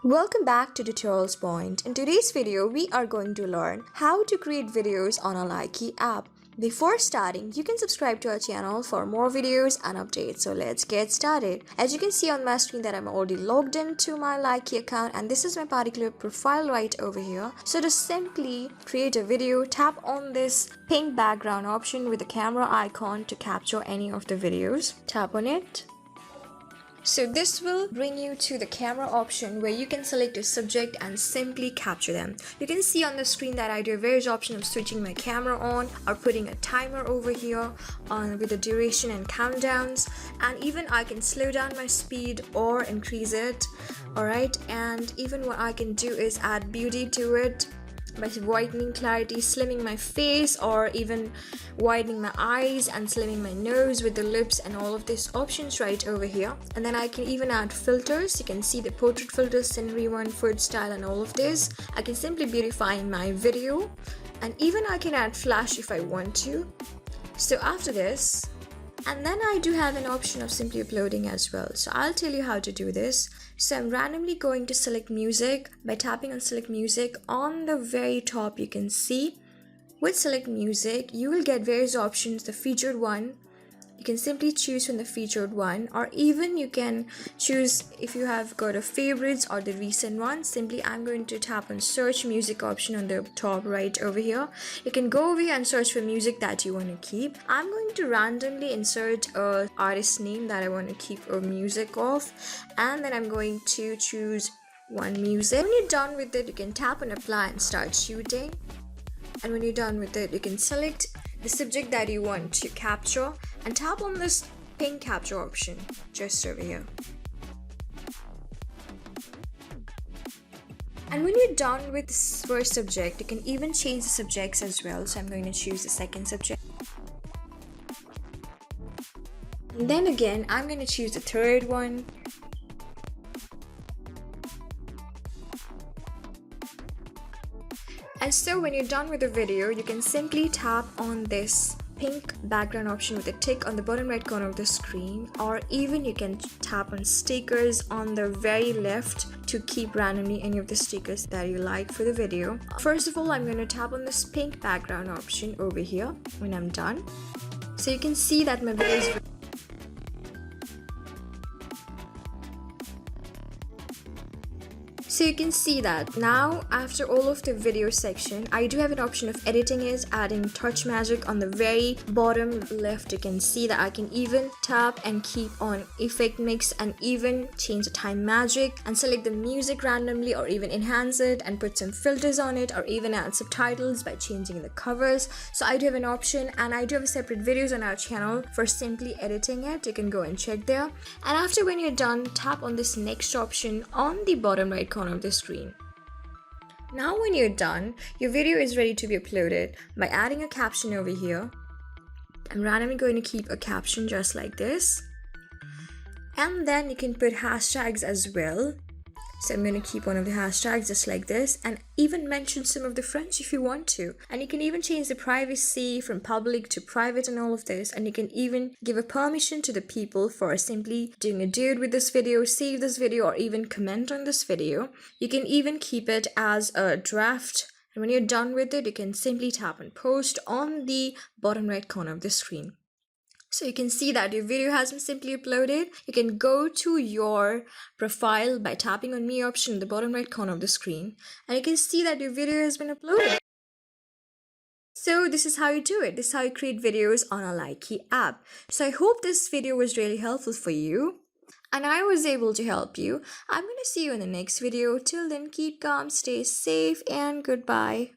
Welcome back to Tutorials Point. In today's video, we are going to learn how to create videos on a Likee app. Before starting, you can subscribe to our channel for more videos and updates. So let's get started. As you can see on my screen that I'm already logged into my Likee account and this is my particular profile right over here. So to simply create a video, tap on this pink background option with the camera icon to capture any of the videos. Tap on it. So this will bring you to the camera option where you can select a subject and simply capture them. You can see on the screen that I do a various option of switching my camera on or putting a timer over here with the duration and countdowns, and even I can slow down my speed or increase it. Alright, and even what I can do is add beauty to it by widening clarity, slimming my face, or even widening my eyes and slimming my nose with the lips and all of these options right over here. And then I can even add filters. You can see the portrait filter, scenery one, food style, and all of this. I can simply beautify my video, and even I can add flash if I want to. So after this, and then I do have an option of simply uploading as well. So I'll tell you how to do this. So I'm randomly going to select music. By tapping on select music, on the very top you can see with select music you will get various options. The featured one, you can simply choose from the featured one, or even you can choose if you have got a favorites or the recent one. Simply I'm going to tap on search music option on the top right over here. You can go over here and search for music that you want to keep. I'm going to randomly insert a artist name that I want to keep a music of, and then I'm going to choose one music. When you're done with it, you can tap on apply and start shooting. And when you're done with it, you can select the subject that you want to capture and tap on this pink capture option just over here. And when you're done with this first subject, you can even change the subjects as well. So I'm going to choose the second subject. And then again, I'm going to choose the third one. And so when you're done with the video, you can simply tap on this pink background option with a tick on the bottom right corner of the screen, or even you can tap on stickers on the very left to keep randomly any of the stickers that you like for the video. First of all, I'm going to tap on this pink background option over here when I'm done. So you can see that my video is So you can see that now after all of the video section, I do have an option of editing it, adding touch magic on the very bottom left. You can see that I can even tap and keep on effect mix and even change the time magic and select the music randomly, or even enhance it and put some filters on it, or even add subtitles by changing the covers. So I do have an option, and I do have separate videos on our channel for simply editing it. You can go and check there. And after when you're done, tap on this next option on the bottom right corner of the screen. Now when you're done, your video is ready to be uploaded by adding a caption over here. I'm randomly going to keep a caption just like this, and then you can put hashtags as well. So I'm going to keep one of the hashtags just like this, and even mention some of the friends if you want to. And you can even change the privacy from public to private and all of this. And you can even give a permission to the people for simply doing a dude with this video, save this video, or even comment on this video. You can even keep it as a draft. And when you're done with it, you can simply tap on post on the bottom right corner of the screen. So you can see that your video has been simply uploaded. You can go to your profile by tapping on me option in the bottom right corner of the screen, and you can see that your video has been uploaded. So this is how you do it. This is how you create videos on a Likee app. So I hope this video was really helpful for you and I was able to help you. I'm going to see you in the next video. Till then, keep calm, stay safe, and goodbye.